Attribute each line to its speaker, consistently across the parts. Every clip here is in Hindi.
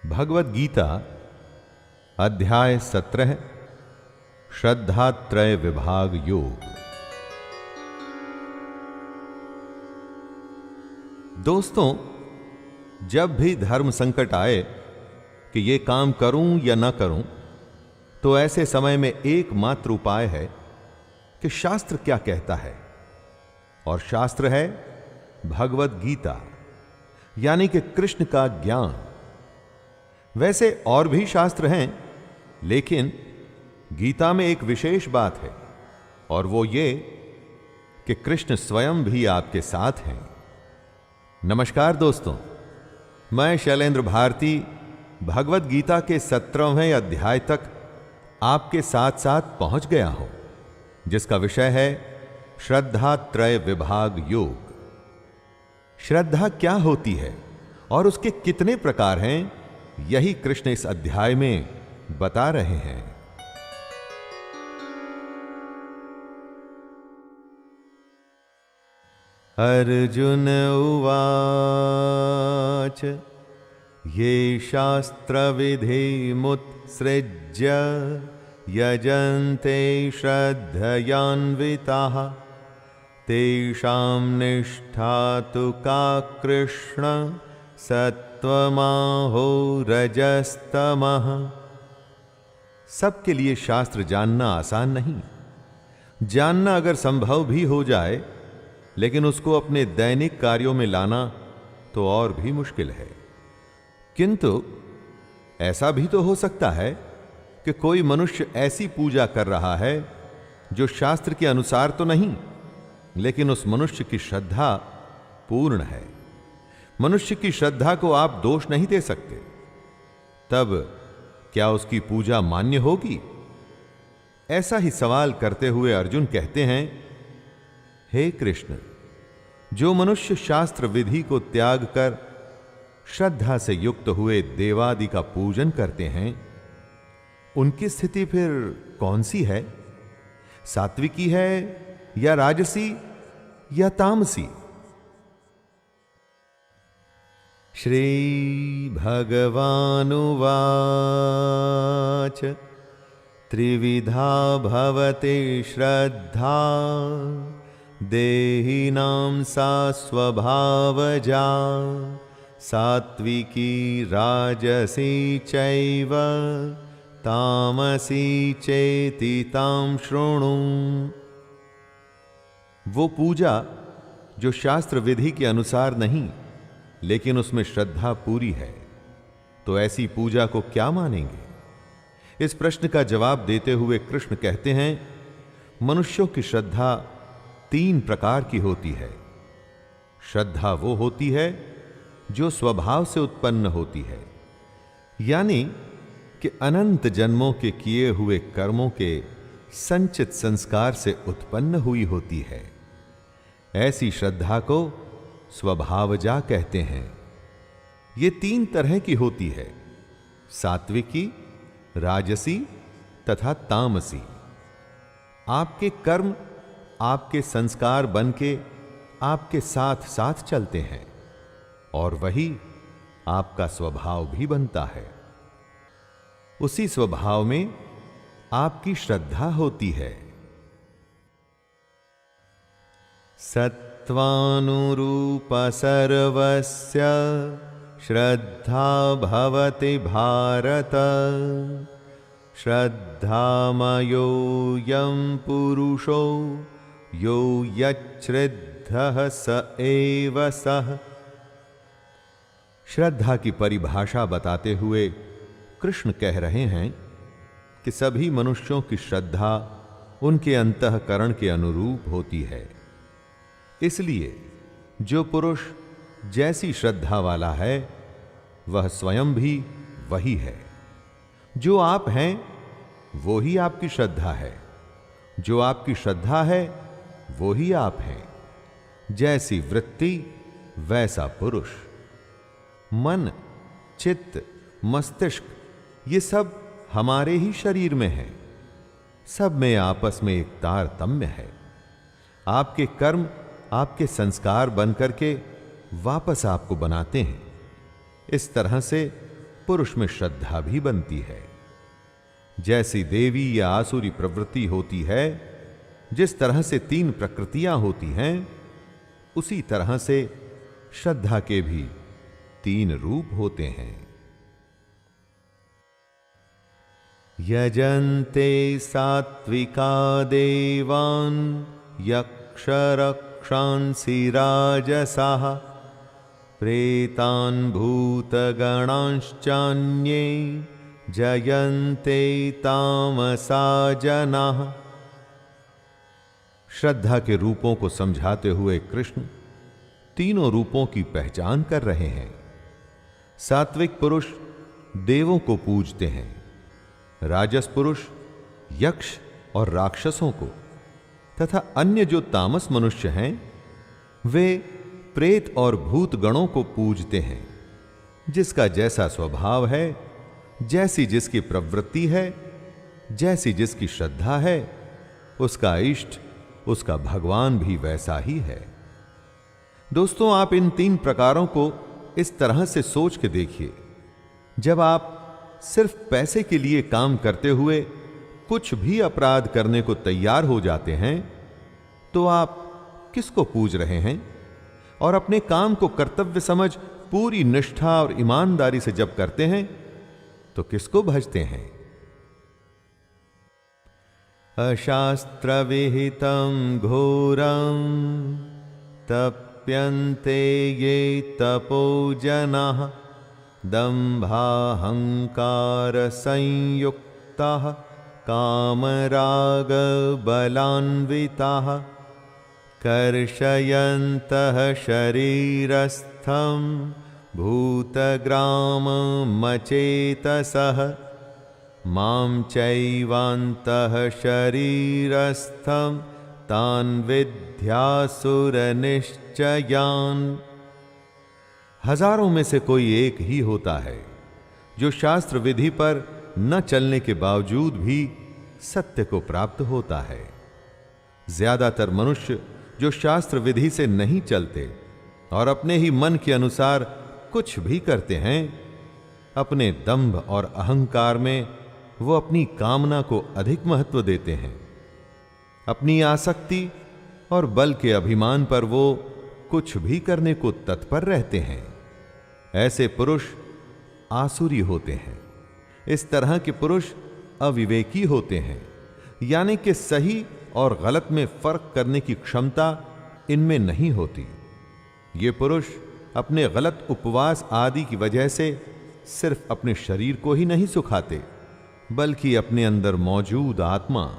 Speaker 1: भगवद गीता अध्याय 17 श्रद्धात्रय विभाग योग। दोस्तों, जब भी धर्म संकट आए कि ये काम करूं या ना करूं, तो ऐसे समय में एकमात्र उपाय है कि शास्त्र क्या कहता है, और शास्त्र है भगवद गीता, यानी कि कृष्ण का ज्ञान। वैसे और भी शास्त्र हैं, लेकिन गीता में एक विशेष बात है, और वो ये कि कृष्ण स्वयं भी आपके साथ हैं। नमस्कार दोस्तों, मैं शैलेंद्र भारती भगवद गीता के 17वें अध्याय तक आपके साथ साथ पहुंच गया हूं, जिसका विषय है श्रद्धात्रय विभाग योग। श्रद्धा क्या होती है और उसके कितने प्रकार हैं, यही कृष्ण इस अध्याय में बता रहे हैं। अर्जुन उवाच ये शास्त्र विधि मुत्सृज्य यजन्ते श्रद्धयान्विताः तेषां निष्ठा तु का कृष्ण सत्वमाहो रजस्तमः। सबके लिए शास्त्र जानना आसान नहीं। जानना अगर संभव भी हो जाए, लेकिन उसको अपने दैनिक कार्यों में लाना तो और भी मुश्किल है। किंतु ऐसा भी तो हो सकता है कि कोई मनुष्य ऐसी पूजा कर रहा है जो शास्त्र के अनुसार तो नहीं, लेकिन उस मनुष्य की श्रद्धा पूर्ण है। मनुष्य की श्रद्धा को आप दोष नहीं दे सकते। तब क्या उसकी पूजा मान्य होगी? ऐसा ही सवाल करते हुए अर्जुन कहते हैं, हे कृष्ण, जो मनुष्य शास्त्र विधि को त्याग कर श्रद्धा से युक्त हुए देवादि का पूजन करते हैं, उनकी स्थिति फिर कौन सी है? सात्विकी है या राजसी या तामसी? श्री भगवानुवाच त्रिविधा भवति श्रद्धा देहिनां सा स्वभावजा सात्विकी राजसी चैव तामसी चेति तां शृणु। वो पूजा जो शास्त्र विधि के अनुसार नहीं, लेकिन उसमें श्रद्धा पूरी है, तो ऐसी पूजा को क्या मानेंगे? इस प्रश्न का जवाब देते हुए कृष्ण कहते हैं, मनुष्यों की श्रद्धा 3 प्रकार की होती है। श्रद्धा वो होती है जो स्वभाव से उत्पन्न होती है, यानी कि अनंत जन्मों के किए हुए कर्मों के संचित संस्कार से उत्पन्न हुई होती है। ऐसी श्रद्धा को स्वभावजा कहते हैं। ये 3 तरह की होती है, सात्विकी, राजसी तथा तामसी। आपके कर्म आपके संस्कार बनके आपके साथ साथ चलते हैं, और वही आपका स्वभाव भी बनता है। उसी स्वभाव में आपकी श्रद्धा होती है। सत्वानुरूप सर्वस्य श्रद्धा भवति भारत श्रद्धामयोऽयं पुरुषो यो यच्छ्रद्धः स एव सः। श्रद्धा की परिभाषा बताते हुए कृष्ण कह रहे हैं कि सभी मनुष्यों की श्रद्धा उनके अंतःकरण के अनुरूप होती है। इसलिए जो पुरुष जैसी श्रद्धा वाला है, वह स्वयं भी वही है। जो आप हैं वो ही आपकी श्रद्धा है, जो आपकी श्रद्धा है वो ही आप हैं। जैसी वृत्ति वैसा पुरुष। मन, चित्त, मस्तिष्क ये सब हमारे ही शरीर में है। सब में आपस में एक तारतम्य है। आपके कर्म आपके संस्कार बन करके वापस आपको बनाते हैं। इस तरह से पुरुष में श्रद्धा भी बनती है। जैसी देवी या आसुरी प्रवृत्ति होती है, जिस तरह से 3 प्रकृतियां होती हैं, उसी तरह से श्रद्धा के भी 3 रूप होते हैं। यजन्ते सात्विका देवान् यक्षरक्षांसि राजसाः प्रेतान् भूतगणांश्चान्ये जयन्ते तामसा जनाः। श्रद्धा के रूपों को समझाते हुए कृष्ण तीनों रूपों की पहचान कर रहे हैं। सात्विक पुरुष देवों को पूजते हैं, राजस पुरुष यक्ष और राक्षसों को, तथा अन्य जो तामस मनुष्य हैं वे प्रेत और भूत गणों को पूजते हैं। जिसका जैसा स्वभाव है, जैसी जिसकी प्रवृत्ति है, जैसी जिसकी श्रद्धा है, उसका इष्ट, उसका भगवान भी वैसा ही है। दोस्तों, आप इन 3 प्रकारों को इस तरह से सोच के देखिए। जब आप सिर्फ पैसे के लिए काम करते हुए कुछ भी अपराध करने को तैयार हो जाते हैं, तो आप किसको पूज रहे हैं? और अपने काम को कर्तव्य समझ पूरी निष्ठा और ईमानदारी से जब करते हैं, तो किसको भजते हैं? अशास्त्र विहितं घोरं तप्यन्ते ये तपो जनाः दम्भाहंकार संयुक्ताः कामराग बलान्विताः कर्षयन्तः शरीरस्थं भूतग्राममचेतसः मां चैवान्तः शरीरस्थं तान् विद्यासुरनिश्चयान्। हजारों में से कोई एक ही होता है जो शास्त्र विधि पर न चलने के बावजूद भी सत्य को प्राप्त होता है। ज्यादातर मनुष्य जो शास्त्र विधि से नहीं चलते और अपने ही मन के अनुसार कुछ भी करते हैं, अपने दंभ और अहंकार में वो अपनी कामना को अधिक महत्व देते हैं। अपनी आसक्ति और बल के अभिमान पर वो कुछ भी करने को तत्पर रहते हैं। ऐसे पुरुष आसुरी होते हैं। इस तरह के पुरुष अविवेकी होते हैं, यानी कि सही और गलत में फर्क करने की क्षमता इनमें नहीं होती। ये पुरुष अपने गलत उपवास आदि की वजह से सिर्फ अपने शरीर को ही नहीं सुखाते, बल्कि अपने अंदर मौजूद आत्मा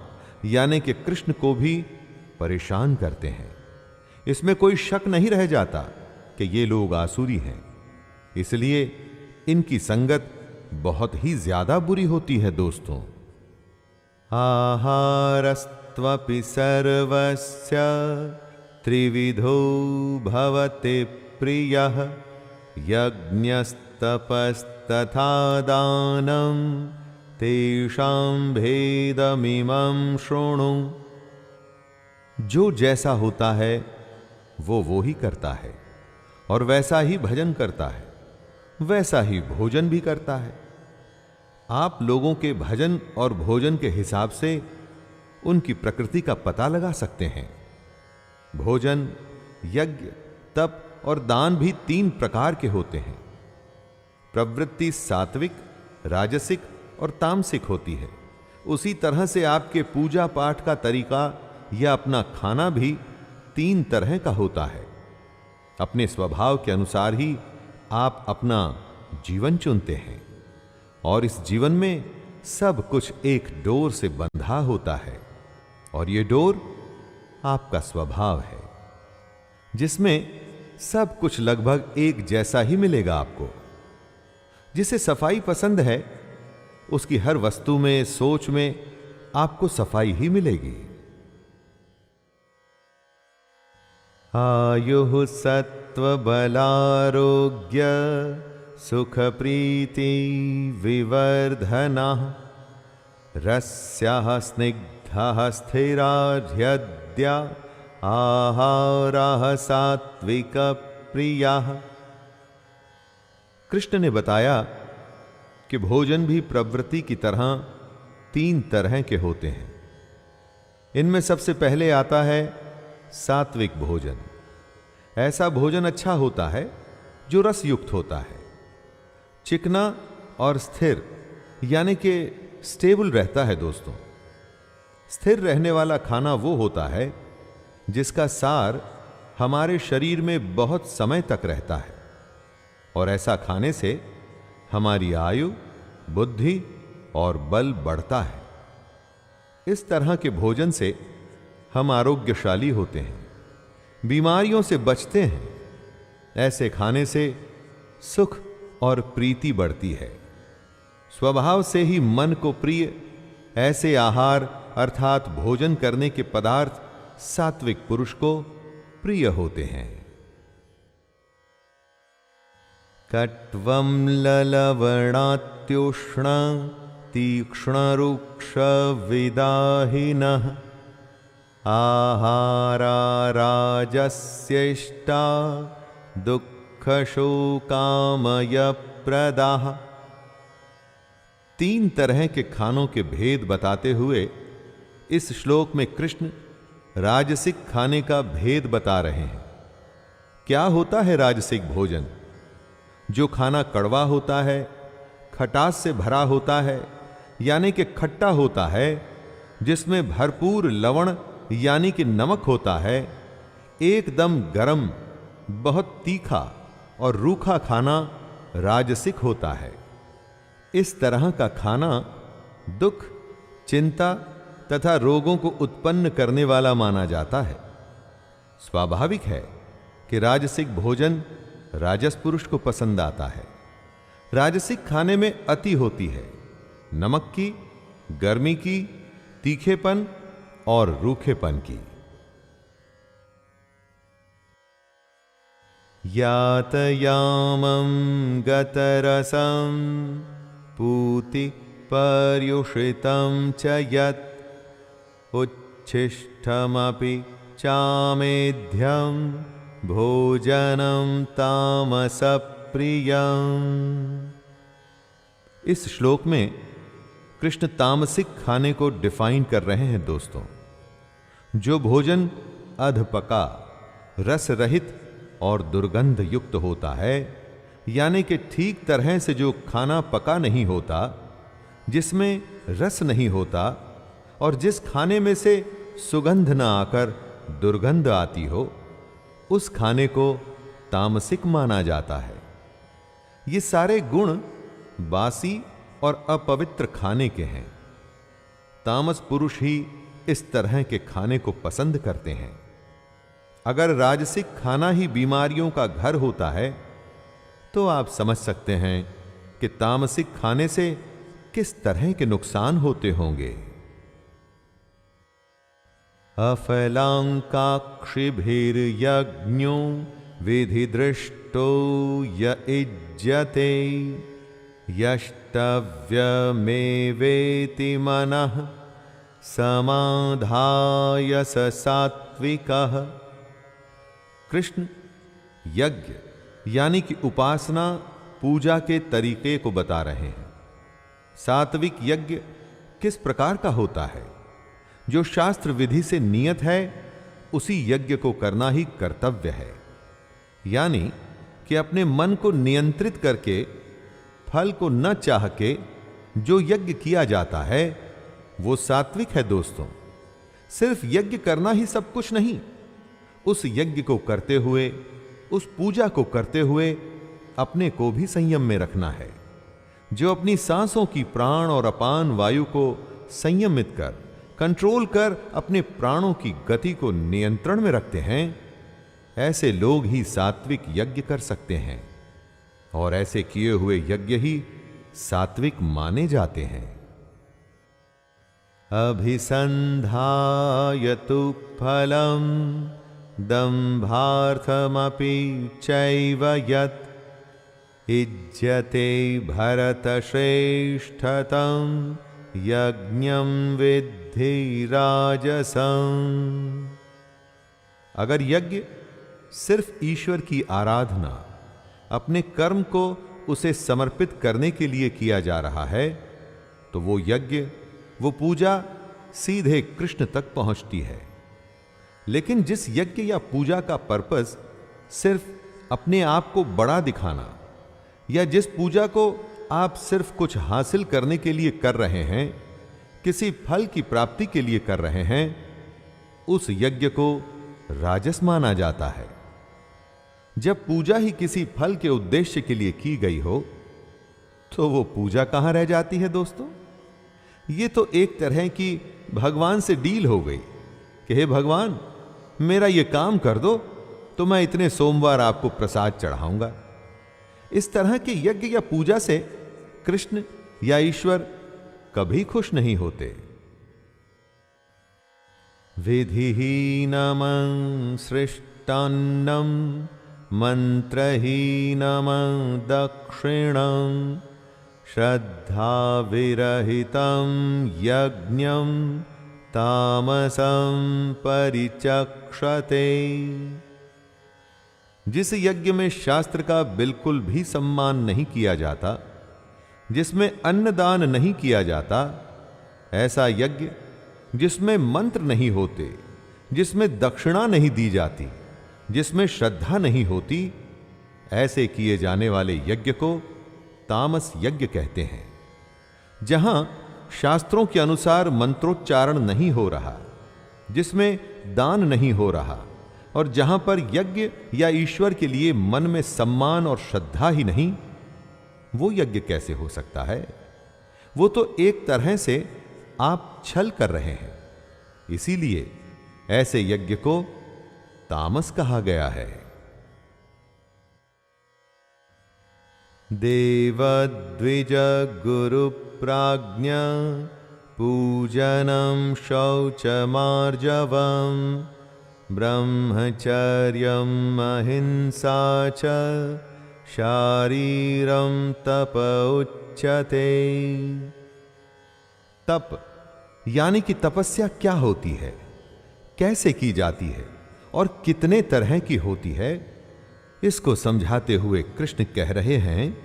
Speaker 1: यानी कि कृष्ण को भी परेशान करते हैं। इसमें कोई शक नहीं रह जाता कि ये लोग आसुरी हैं। इसलिए इनकी संगत बहुत ही ज्यादा बुरी होती है। दोस्तों, आहारस्त्वपि सर्वस्य त्रिविधो भवति प्रियः यज्ञस्तपस्तथा दानं तेषां भेदमिमं शृणु। जो जैसा होता है वो ही करता है और वैसा ही भजन करता है, वैसा ही भोजन भी करता है। आप लोगों के भजन और भोजन के हिसाब से उनकी प्रकृति का पता लगा सकते हैं। भोजन, यज्ञ, तप और दान भी 3 प्रकार के होते हैं। प्रवृत्ति सात्विक, राजसिक और तामसिक होती है। उसी तरह से आपके पूजा पाठ का तरीका या अपना खाना भी 3 तरह का होता है। अपने स्वभाव के अनुसार ही आप अपना जीवन चुनते हैं और इस जीवन में सब कुछ एक डोर से बंधा होता है, और ये डोर आपका स्वभाव है, जिसमें सब कुछ लगभग एक जैसा ही मिलेगा आपको। जिसे सफाई पसंद है, उसकी हर वस्तु में, सोच में आपको सफाई ही मिलेगी। आयुः सत्व बलारोग्य सुख प्रीति विवर्धनः रस्याः स्निग्धः स्थिरार्ध्यद्या आहारः सात्विक प्रियाः। कृष्ण ने बताया कि भोजन भी प्रवृत्ति की तरह 3 तरह के होते हैं। इनमें सबसे पहले आता है सात्विक भोजन। ऐसा भोजन अच्छा होता है जो रस युक्त होता है, चिकना और स्थिर, यानी कि स्टेबल रहता है दोस्तों। स्थिर रहने वाला खाना वो होता है जिसका सार हमारे शरीर में बहुत समय तक रहता है, और ऐसा खाने से हमारी आयु, बुद्धि और बल बढ़ता है। इस तरह के भोजन से हम आरोग्यशाली होते हैं, बीमारियों से बचते हैं। ऐसे खाने से सुख और प्रीति बढ़ती है। स्वभाव से ही मन को प्रिय ऐसे आहार अर्थात भोजन करने के पदार्थ सात्विक पुरुष को प्रिय होते हैं। कट्वं ललवणात्युष्ण तीक्ष्ण रुक्ष विदाहिनः आहारा राजस्येष्टा दुःख शोकामय प्रदाः। 3 तरह के खानों के भेद बताते हुए इस श्लोक में कृष्ण राजसिक खाने का भेद बता रहे हैं। क्या होता है राजसिक भोजन? जो खाना कड़वा होता है, खटास से भरा होता है, यानी कि खट्टा होता है, जिसमें भरपूर लवण यानी कि नमक होता है, एकदम गरम, बहुत तीखा और रूखा खाना राजसिक होता है। इस तरह का खाना दुख, चिंता तथा रोगों को उत्पन्न करने वाला माना जाता है। स्वाभाविक है कि राजसिक भोजन राजस पुरुष को पसंद आता है। राजसिक खाने में अति होती है, नमक की, गर्मी की, तीखेपन और रूखेपन की। यातयामं गतरसं पूति पर्युषितं च यत् उच्छिष्टमपि चामेध्यं भोजनं तामसप्रियम्। इस श्लोक में कृष्ण तामसिक खाने को डिफाइन कर रहे हैं दोस्तों। जो भोजन अधपका, रस रहित और दुर्गंध युक्त होता है, यानी कि ठीक तरह से जो खाना पका नहीं होता, जिसमें रस नहीं होता और जिस खाने में से सुगंध न आकर दुर्गंध आती हो, उस खाने को तामसिक माना जाता है। ये सारे गुण बासी और अपवित्र खाने के हैं। तामस पुरुष ही इस तरह के खाने को पसंद करते हैं। अगर राजसिक खाना ही बीमारियों का घर होता है, तो आप समझ सकते हैं कि तामसिक खाने से किस तरह के नुकसान होते होंगे। अफलांकाक्षिभिर्यज्ञो विधिदृष्टो य इज्यते यष्टव्यमेवेति मनः समाधाय स सात्विकः। कृष्ण यज्ञ यानी कि उपासना, पूजा के तरीके को बता रहे हैं। सात्विक यज्ञ किस प्रकार का होता है? जो शास्त्र विधि से नियत है, उसी यज्ञ को करना ही कर्तव्य है। यानी कि अपने मन को नियंत्रित करके, फल को न चाह के जो यज्ञ किया जाता है, वो सात्विक है दोस्तों। सिर्फ यज्ञ करना ही सब कुछ नहीं, उस यज्ञ को करते हुए, उस पूजा को करते हुए अपने को भी संयम में रखना है। जो अपनी सांसों की प्राण और अपान वायु को संयमित कर, कंट्रोल कर अपने प्राणों की गति को नियंत्रण में रखते हैं, ऐसे लोग ही सात्विक यज्ञ कर सकते हैं, और ऐसे किए हुए यज्ञ ही सात्विक माने जाते हैं। अभिसंधायतु फलम दंभार्थमपि चैव यत् इज्यते भरतश्रेष्ठतं यज्ञं विद्धि राजसं। अगर यज्ञ सिर्फ ईश्वर की आराधना, अपने कर्म को उसे समर्पित करने के लिए किया जा रहा है, तो वो यज्ञ, वो पूजा सीधे कृष्ण तक पहुंचती है। लेकिन जिस यज्ञ या पूजा का पर्पस सिर्फ अपने आप को बड़ा दिखाना, या जिस पूजा को आप सिर्फ कुछ हासिल करने के लिए कर रहे हैं, किसी फल की प्राप्ति के लिए कर रहे हैं, उस यज्ञ को राजस माना जाता है। जब पूजा ही किसी फल के उद्देश्य के लिए की गई हो, तो वो पूजा कहां रह जाती है दोस्तों? ये तो एक तरह की भगवान से डील हो गई कि हे भगवान, मेरा ये काम कर दो तो मैं इतने सोमवार आपको प्रसाद चढ़ाऊंगा। इस तरह के यज्ञ या पूजा से कृष्ण या ईश्वर कभी खुश नहीं होते। विधिहीनम सृष्टान्नम मंत्रहीनम दक्षिणम श्रद्धा विरहितं यज्ञं तामसं परिचक्षते। जिस यज्ञ में शास्त्र का बिल्कुल भी सम्मान नहीं किया जाता, जिसमें अन्नदान नहीं किया जाता, ऐसा यज्ञ जिसमें मंत्र नहीं होते, जिसमें दक्षिणा नहीं दी जाती, जिसमें श्रद्धा नहीं होती, ऐसे किए जाने वाले यज्ञ को तामस यज्ञ कहते हैं। जहां शास्त्रों के अनुसार मंत्रोच्चारण नहीं हो रहा, जिसमें दान नहीं हो रहा, और जहां पर यज्ञ या ईश्वर के लिए मन में सम्मान और श्रद्धा ही नहीं, वो यज्ञ कैसे हो सकता है? वो तो एक तरह से आप छल कर रहे हैं। इसीलिए ऐसे यज्ञ को तामस कहा गया है। देवद्विज गुरु प्राज्ञा पूजनम शौचमार्जवम ब्रह्मचर्यम अहिंसा च शारीरम तप उच्यते। तप यानी कि तपस्या क्या होती है, कैसे की जाती है और कितने तरह की होती है, इसको समझाते हुए कृष्ण कह रहे हैं,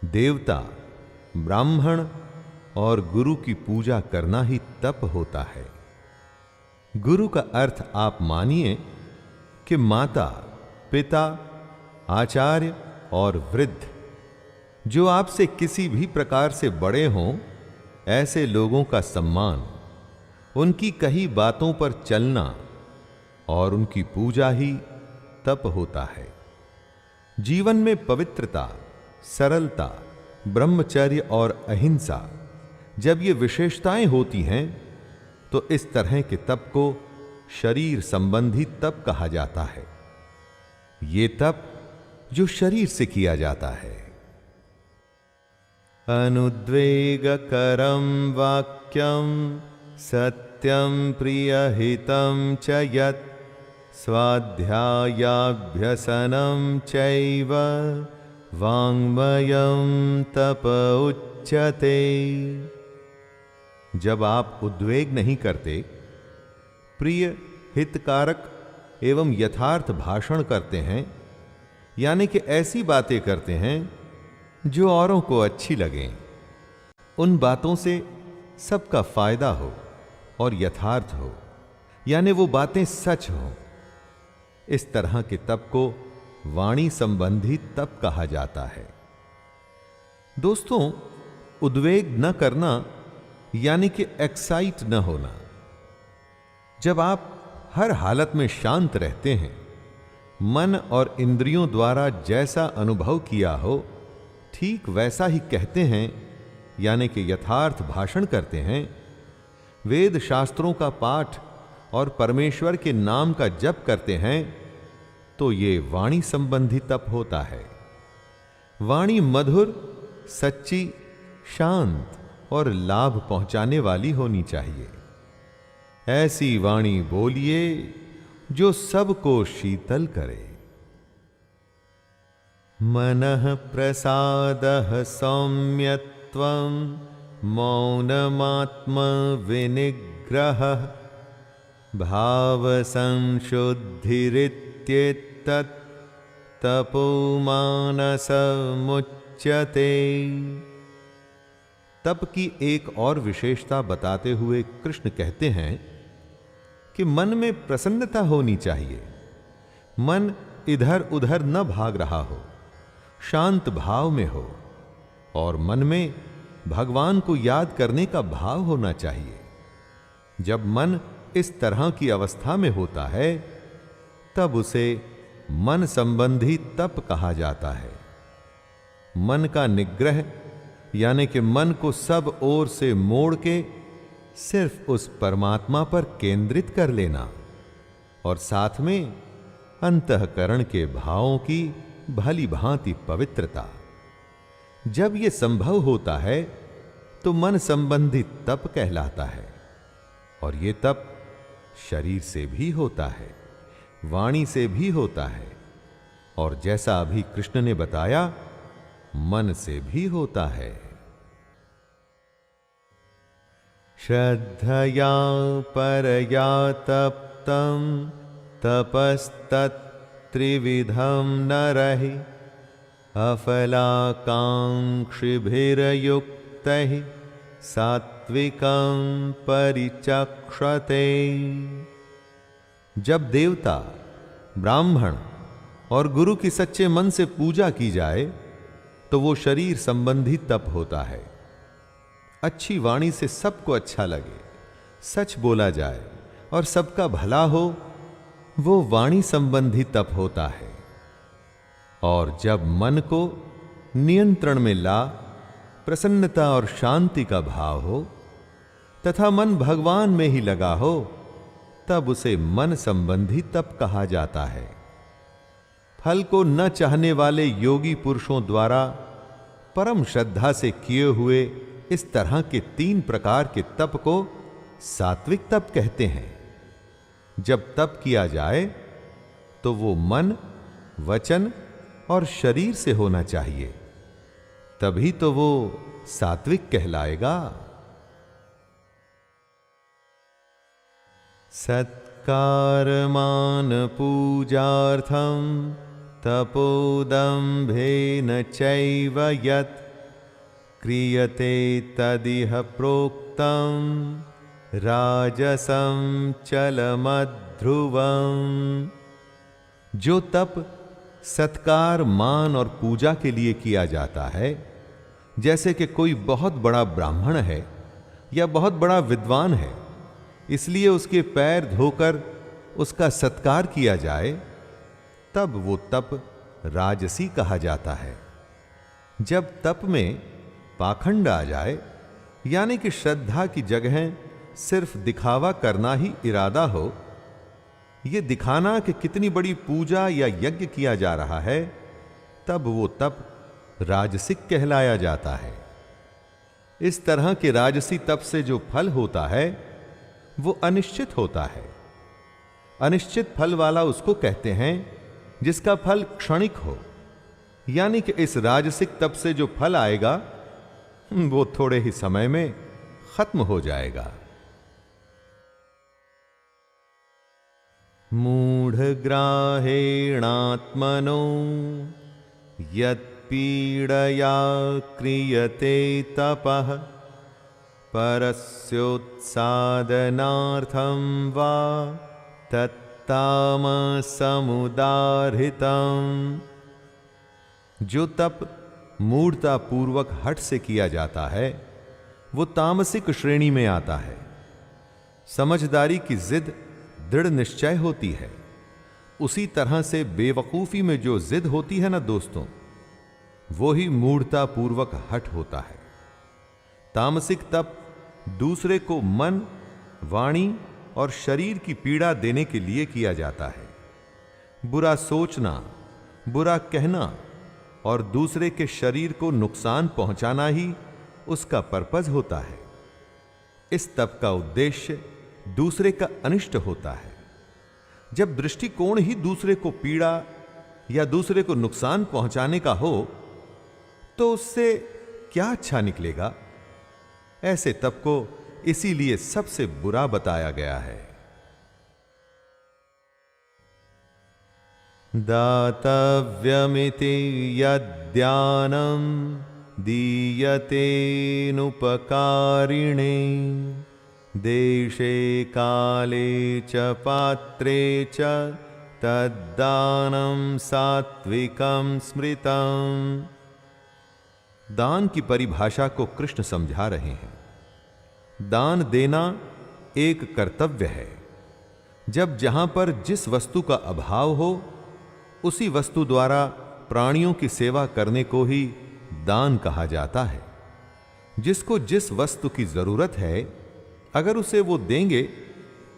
Speaker 1: देवता, ब्राह्मण और गुरु की पूजा करना ही तप होता है। गुरु का अर्थ आप मानिए कि माता, पिता, आचार्य और वृद्ध, जो आपसे किसी भी प्रकार से बड़े हों, ऐसे लोगों का सम्मान, उनकी कही बातों पर चलना और उनकी पूजा ही तप होता है। जीवन में पवित्रता, सरलता, ब्रह्मचर्य और अहिंसा, जब ये विशेषताएं होती हैं, तो इस तरह के तप को शरीर संबंधी तप कहा जाता है। ये तप जो शरीर से किया जाता है। अनुद्वेगकरं वाक्यं सत्यं प्रियहितं च यत् स्वाध्यायाभ्यसनं चैव वाङ्मयं तप उच्यते। जब आप उद्वेग नहीं करते, प्रिय, हितकारक एवं यथार्थ भाषण करते हैं, यानी कि ऐसी बातें करते हैं जो औरों को अच्छी लगें, उन बातों से सबका फायदा हो और यथार्थ हो, यानी वो बातें सच हो, इस तरह के तप को वाणी संबंधी तप कहा जाता है। दोस्तों, उद्वेग न करना यानी कि एक्साइट न होना। जब आप हर हालत में शांत रहते हैं, मन और इंद्रियों द्वारा जैसा अनुभव किया हो ठीक वैसा ही कहते हैं, यानी कि यथार्थ भाषण करते हैं, वेद शास्त्रों का पाठ और परमेश्वर के नाम का जप करते हैं, तो ये वाणी संबंधी तप होता है। वाणी मधुर, सच्ची, शांत और लाभ पहुंचाने वाली होनी चाहिए। ऐसी वाणी बोलिए जो सबको शीतल करे। मनः प्रसादः सौम्यत्वं मौनमात्म विनिग्रहः भाव संशुद्धिरित्येतत् तपोमानसमुच्यते। तप की एक और विशेषता बताते हुए कृष्ण कहते हैं कि मन में प्रसन्नता होनी चाहिए। मन इधर उधर न भाग रहा हो, शांत भाव में हो, और मन में भगवान को याद करने का भाव होना चाहिए। जब मन इस तरह की अवस्था में होता है तब उसे मन संबंधी तप कहा जाता है। मन का निग्रह यानी कि मन को सब ओर से मोड़ के सिर्फ उस परमात्मा पर केंद्रित कर लेना, और साथ में अंतःकरण के भावों की भली भांति पवित्रता। जब यह संभव होता है तो मन संबंधी तप कहलाता है, और यह तप शरीर से भी होता है, वाणी से भी होता है, और जैसा अभी कृष्ण ने बताया, मन से भी होता है। श्रद्धया परया तप्तं तपस्तत्त्रिविधं नरहि अफलाकांक्षिभिर्युक्तैः सात्विकं परिचक्षते। जब देवता, ब्राह्मण और गुरु की सच्चे मन से पूजा की जाए तो वो शरीर संबंधी तप होता है। अच्छी वाणी से सबको अच्छा लगे, सच बोला जाए और सबका भला हो, वो वाणी संबंधी तप होता है। और जब मन को नियंत्रण में ला प्रसन्नता और शांति का भाव हो तथा मन भगवान में ही लगा हो, तब उसे मन संबंधी तप कहा जाता है। फल को न चाहने वाले योगी पुरुषों द्वारा परम श्रद्धा से किए हुए इस तरह के 3 प्रकार के तप को सात्विक तप कहते हैं। जब तप किया जाए तो वो मन, वचन और शरीर से होना चाहिए, तभी तो वो सात्विक कहलाएगा। सत्कारमान पूजार्थं तपोदम्भेन चैव यत् क्रियते तदिह प्रोक्तं राजसं चलमध्रुवम्। जो तप सत्कार, मान और पूजा के लिए किया जाता है, जैसे कि कोई बहुत बड़ा ब्राह्मण है या बहुत बड़ा विद्वान है, इसलिए उसके पैर धोकर उसका सत्कार किया जाए, तब वो तप राजसी कहा जाता है। जब तप में पाखंड आ जाए, यानी कि श्रद्धा की जगह सिर्फ दिखावा करना ही इरादा हो, यह दिखाना कि कितनी बड़ी पूजा या यज्ञ किया जा रहा है, तब वो तप राजसिक कहलाया जाता है। इस तरह के राजसी तप से जो फल होता है वो अनिश्चित होता है। अनिश्चित फल वाला उसको कहते हैं जिसका फल क्षणिक हो, यानी कि इस राजसिक तप से जो फल आएगा वो थोड़े ही समय में खत्म हो जाएगा। मूढ़ग्राहेणात्मनो यत्पीडया क्रियते तपः परस्योत्सादनार्थं वा तत्तामसमुदाहृतं। जो तप मूढ़ता पूर्वक हठ से किया जाता है वो तामसिक श्रेणी में आता है। समझदारी की जिद दृढ़ निश्चय होती है। उसी तरह से बेवकूफी में जो जिद होती है ना दोस्तों, वो ही मूढ़ता पूर्वक हठ होता है। तामसिक तप दूसरे को मन, वाणी और शरीर की पीड़ा देने के लिए किया जाता है। बुरा सोचना, बुरा कहना और दूसरे के शरीर को नुकसान पहुंचाना ही उसका पर्पज होता है। इस तप का उद्देश्य दूसरे का अनिष्ट होता है। जब दृष्टिकोण ही दूसरे को पीड़ा या दूसरे को नुकसान पहुंचाने का हो तो उससे क्या अच्छा निकलेगा। ऐसे तप को इसीलिए सबसे बुरा बताया गया है। दातव्यमिति यद्दानं दीयतेनुपकारिणे देशे काले च पात्रे च तद्दानं सात्विकं स्मृतम्। दान की परिभाषा को कृष्ण समझा रहे हैं। दान देना एक कर्तव्य है। जब जहां पर जिस वस्तु का अभाव हो उसी वस्तु द्वारा प्राणियों की सेवा करने को ही दान कहा जाता है। जिसको जिस वस्तु की जरूरत है अगर उसे वो देंगे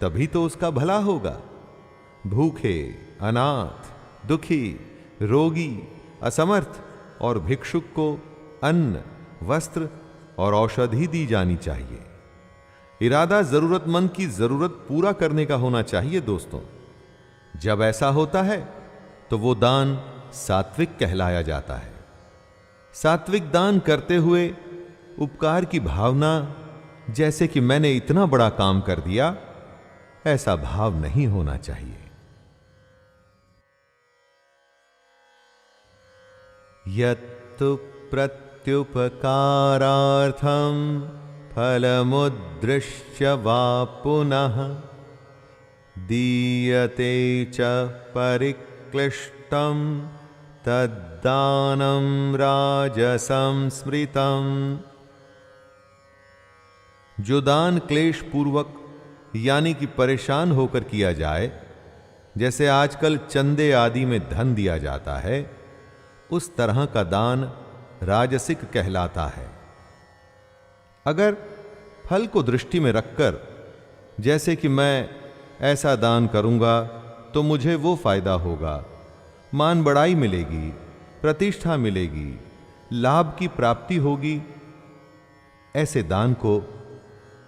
Speaker 1: तभी तो उसका भला होगा। भूखे, अनाथ, दुखी, रोगी, असमर्थ और भिक्षुक को अन्न, वस्त्र और औषधि दी जानी चाहिए। इरादा जरूरतमंद की जरूरत पूरा करने का होना चाहिए दोस्तों। जब ऐसा होता है तो वो दान सात्विक कहलाया जाता है। सात्विक दान करते हुए उपकार की भावना, जैसे कि मैंने इतना बड़ा काम कर दिया, ऐसा भाव नहीं होना चाहिए। यत्तु प्रत्युपकारार्थं फलमुद्दृश्य वा पुनः दीयते च परिक्लिष्टं तद्दानं राजसं स्मृतम्। जो दान क्लेश पूर्वक यानी कि परेशान होकर किया जाए, जैसे आजकल चंदे आदि में धन दिया जाता है, उस तरह का दान राजसिक कहलाता है। अगर फल को दृष्टि में रखकर, जैसे कि मैं ऐसा दान करूंगा तो मुझे वो फायदा होगा, मान बढ़ाई मिलेगी, प्रतिष्ठा मिलेगी, लाभ की प्राप्ति होगी, ऐसे दान को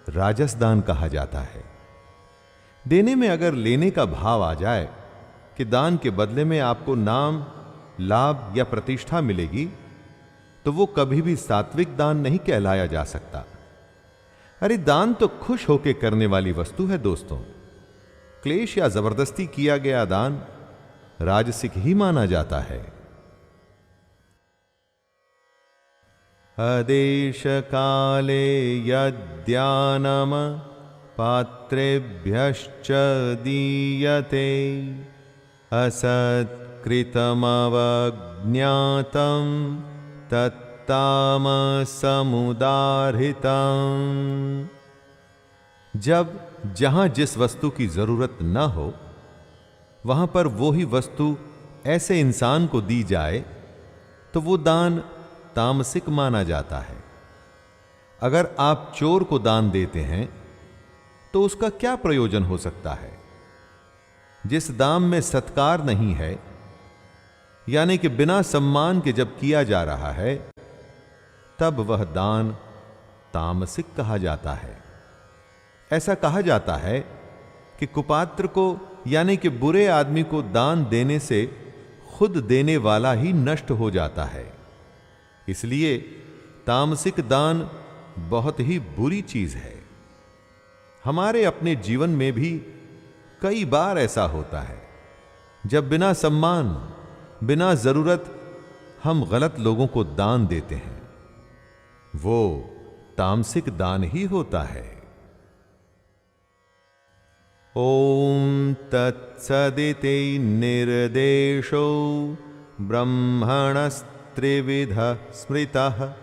Speaker 1: राजस दान कहा जाता है। देने में अगर लेने का भाव आ जाए कि दान के बदले में आपको नाम, लाभ या प्रतिष्ठा मिलेगी, तो वो कभी भी सात्विक दान नहीं कहलाया जा सकता। अरे दान तो खुश होकर करने वाली वस्तु है दोस्तों। क्लेश या जबरदस्ती किया गया दान राजसिक ही माना जाता है। अदेश काले यद्दानम पात्रेभ्यश्च दीयते असत्कृतमवज्ञातं तत्तामसमुदाहृतम्। जब जहां जिस वस्तु की जरूरत न हो वहां पर वो ही वस्तु ऐसे इंसान को दी जाए तो वो दान तामसिक माना जाता है। अगर आप चोर को दान देते हैं तो उसका क्या प्रयोजन हो सकता है? जिस दाम में सत्कार नहीं है, यानी कि बिना सम्मान के जब किया जा रहा है, तब वह दान तामसिक कहा जाता है। ऐसा कहा जाता है कि कुपात्र को यानी कि बुरे आदमी को दान देने से खुद देने वाला ही नष्ट हो जाता है। इसलिए तामसिक दान बहुत ही बुरी चीज है। हमारे अपने जीवन में भी कई बार ऐसा होता है जब बिना सम्मान, बिना जरूरत हम गलत लोगों को दान देते हैं। वो तामसिक दान ही होता है। ओम तत्सदिति निर्देशो ब्रह्मणस्त्रिविध स्मृतः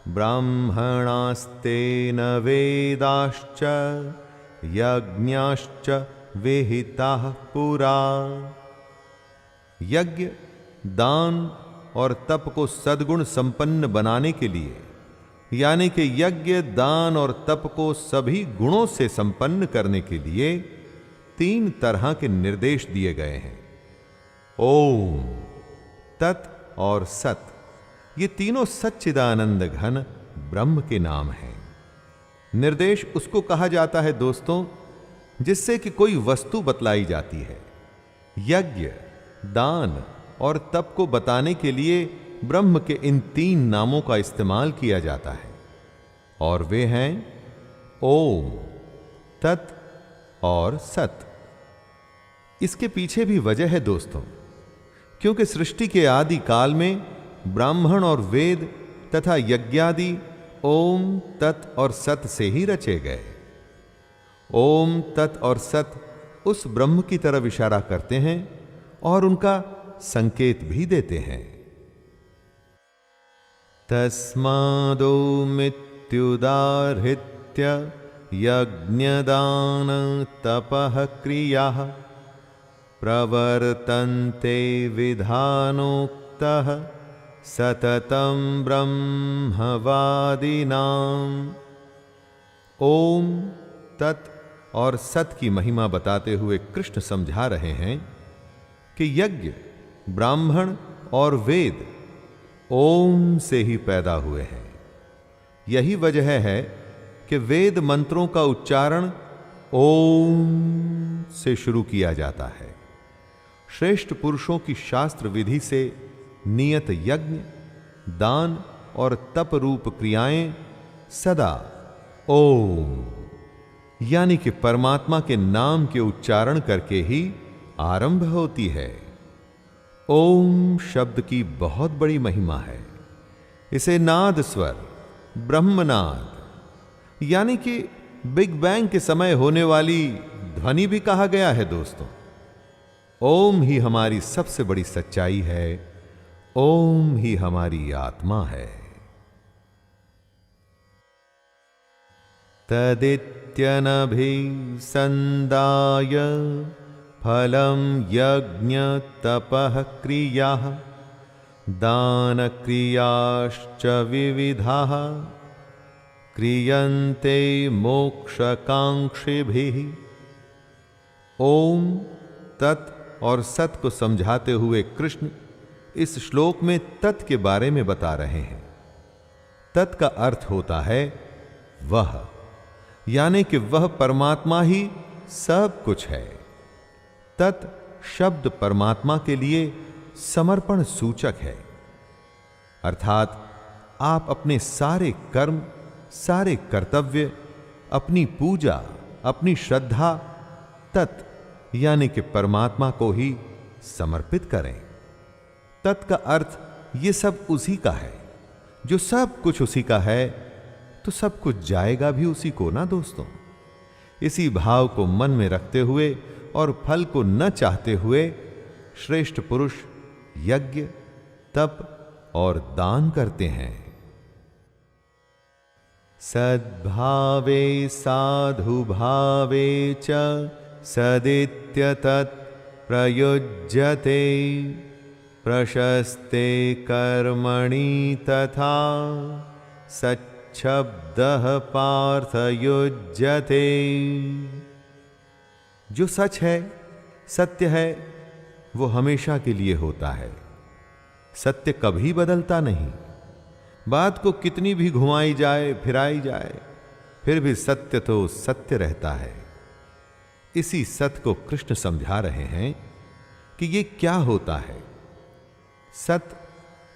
Speaker 1: ब्राह्मणास्तेन वेदाश्च यज्ञाश्च विहिताः पुरा। यज्ञ, दान और तप को सद्गुण संपन्न बनाने के लिए, यानी कि यज्ञ, दान और तप को सभी गुणों से संपन्न करने के लिए 3 तरह के निर्देश दिए गए हैं। ओम, तत् और सत, ये तीनों सच्चिदानंद घन ब्रह्म के नाम हैं। निर्देश उसको कहा जाता है दोस्तों जिससे कि कोई वस्तु बतलाई जाती है। यज्ञ, दान और तप को बताने के लिए ब्रह्म के इन 3 नामों का इस्तेमाल किया जाता है और वे हैं ओम, तत् और सत। इसके पीछे भी वजह है दोस्तों। क्योंकि सृष्टि के आदि काल में ब्राह्मण और वेद तथा यज्ञादि ओम, तत् और सत से ही रचे गए। ओम, तत् और सत उस ब्रह्म की तरफ इशारा करते हैं और उनका संकेत भी देते हैं। तस्मादोमित्युदाहृत्य यज्ञदान तपः क्रियाः प्रवर्तन्ते विधानोक्तः सततं ब्रह्मवादिनाम्। ओम, तत् और सत की महिमा बताते हुए कृष्ण समझा रहे हैं कि यज्ञ, ब्राह्मण और वेद ओम से ही पैदा हुए हैं। यही वजह है कि वेद मंत्रों का उच्चारण ओम से शुरू किया जाता है। श्रेष्ठ पुरुषों की शास्त्र विधि से नियत यज्ञ, दान और तप रूप क्रियाएं सदा ओम यानी कि परमात्मा के नाम के उच्चारण करके ही आरंभ होती है। ओम शब्द की बहुत बड़ी महिमा है। इसे नाद स्वर, ब्रह्मनाद यानी कि बिग बैंग के समय होने वाली ध्वनि भी कहा गया है। दोस्तों, ओम ही हमारी सबसे बड़ी सच्चाई है। ओम ही हमारी आत्मा है। तदित्यनभिसंदाय फलं यज्ञ तपः क्रियाः दान क्रियाश्च विविधाः क्रियन्ते मोक्षकांक्षिभिः। ओम, तत् और सत को समझाते हुए कृष्ण इस श्लोक में तत् के बारे में बता रहे हैं। तत् का अर्थ होता है वह, यानी कि वह परमात्मा ही सब कुछ है। तत् शब्द परमात्मा के लिए समर्पण सूचक है, अर्थात आप अपने सारे कर्म, सारे कर्तव्य, अपनी पूजा, अपनी श्रद्धा तत् यानी कि परमात्मा को ही समर्पित करें। तत् का अर्थ ये सब उसी का है। जो सब कुछ उसी का है तो सब कुछ जाएगा भी उसी को ना दोस्तों। इसी भाव को मन में रखते हुए और फल को न चाहते हुए श्रेष्ठ पुरुष यज्ञ, तप और दान करते हैं। सद्भावे साधु भावे च सदित्यतत् प्रयुज्यते प्रशस्ते कर्मणि तथा सच्छब्दः पार्थ युज्यते। जो सच है, सत्य है, वो हमेशा के लिए होता है। सत्य कभी बदलता नहीं। बात को कितनी भी घुमाई जाए, फिराई जाए, फिर भी सत्य तो सत्य रहता है। इसी सत्य को कृष्ण समझा रहे हैं कि ये क्या होता है। सत्य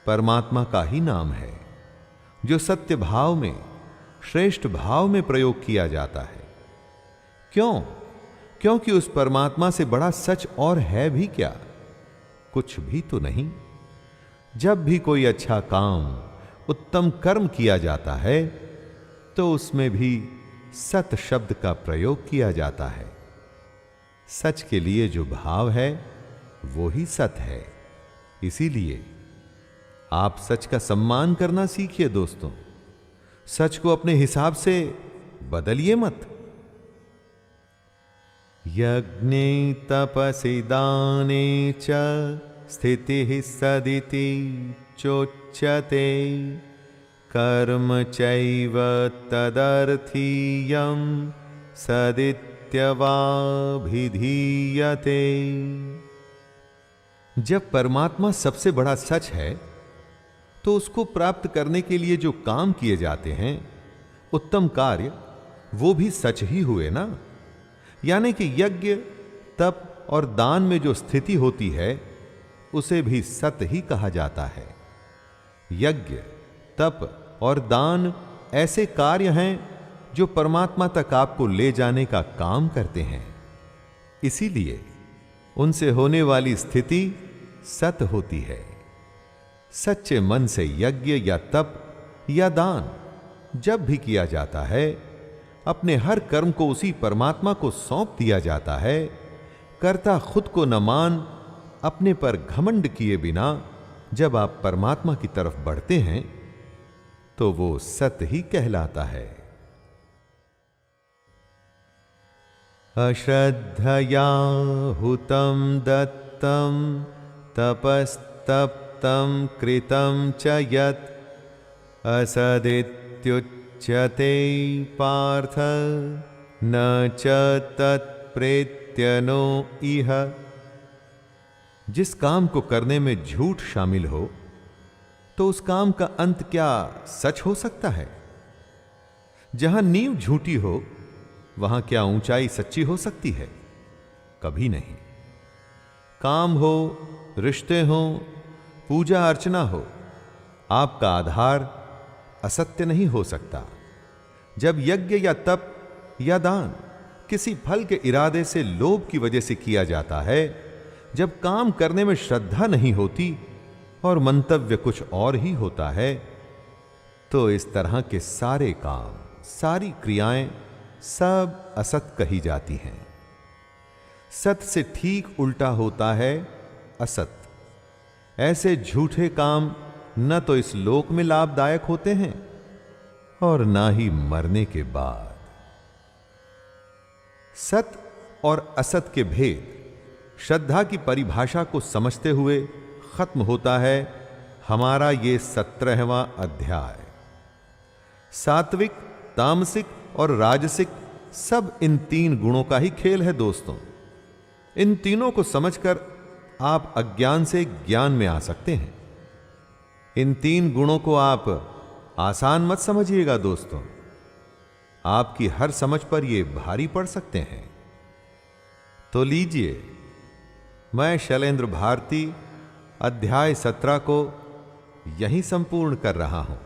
Speaker 1: परमात्मा का ही नाम है, जो सत्य भाव में, श्रेष्ठ भाव में प्रयोग किया जाता है। क्यों? क्योंकि उस परमात्मा से बड़ा सच और है भी क्या? कुछ भी तो नहीं। जब भी कोई अच्छा काम, उत्तम कर्म किया जाता है तो उसमें भी सत शब्द का प्रयोग किया जाता है। सच के लिए जो भाव है वो ही सत है। इसीलिए आप सच का सम्मान करना सीखिए दोस्तों। सच को अपने हिसाब से बदलिए मत। यज्ञे तपसि दाने च स्थितिः सदिति चोच्यते कर्म चैव तदर्थीयं सदित्यवाभिधीयते। जब परमात्मा सबसे बड़ा सच है तो उसको प्राप्त करने के लिए जो काम किए जाते हैं, उत्तम कार्य, वो भी सच ही हुए ना। यानी कि यज्ञ, तप और दान में जो स्थिति होती है उसे भी सत ही कहा जाता है। यज्ञ, तप और दान ऐसे कार्य हैं जो परमात्मा तक आपको ले जाने का काम करते हैं। इसीलिए उनसे होने वाली स्थिति सत होती है। सच्चे मन से यज्ञ या तप या दान जब भी किया जाता है, अपने हर कर्म को उसी परमात्मा को सौंप दिया जाता है। कर्ता खुद को न मान अपने पर घमंड किए बिना जब आप परमात्मा की तरफ बढ़ते हैं तो वो सत ही कहलाता है। अश्रद्धया हुतं दत्तं तपस्तप्तं कृतं च यत् असदित्युच्यते पार्थ न च तत्प्रेत्यनो इह। जिस काम को करने में झूठ शामिल हो तो उस काम का अंत क्या सच हो सकता है? जहां नींव झूठी हो वहां क्या ऊंचाई सच्ची हो सकती है? कभी नहीं। काम हो, रिश्ते हो, पूजा अर्चना हो, आपका आधार असत्य नहीं हो सकता। जब यज्ञ या तप या दान किसी फल के इरादे से लोभ की वजह से किया जाता है, जब काम करने में श्रद्धा नहीं होती और मंतव्य कुछ और ही होता है, तो इस तरह के सारे काम, सारी क्रियाएं सब असत कही जाती हैं। सत से ठीक उल्टा होता है असत। ऐसे झूठे काम न तो इस लोक में लाभदायक होते हैं और ना ही मरने के बाद। सत और असत के भेद श्रद्धा की परिभाषा को समझते हुए खत्म होता है हमारा ये 17वां अध्याय। सात्विक, तामसिक और राजसिक सब इन 3 गुणों का ही खेल है दोस्तों। इन तीनों को समझकर आप अज्ञान से ज्ञान में आ सकते हैं। इन 3 गुणों को आप आसान मत समझिएगा दोस्तों, आपकी हर समझ पर ये भारी पड़ सकते हैं। तो लीजिए, मैं शैलेंद्र भारती अध्याय 17 को यहीं संपूर्ण कर रहा हूं।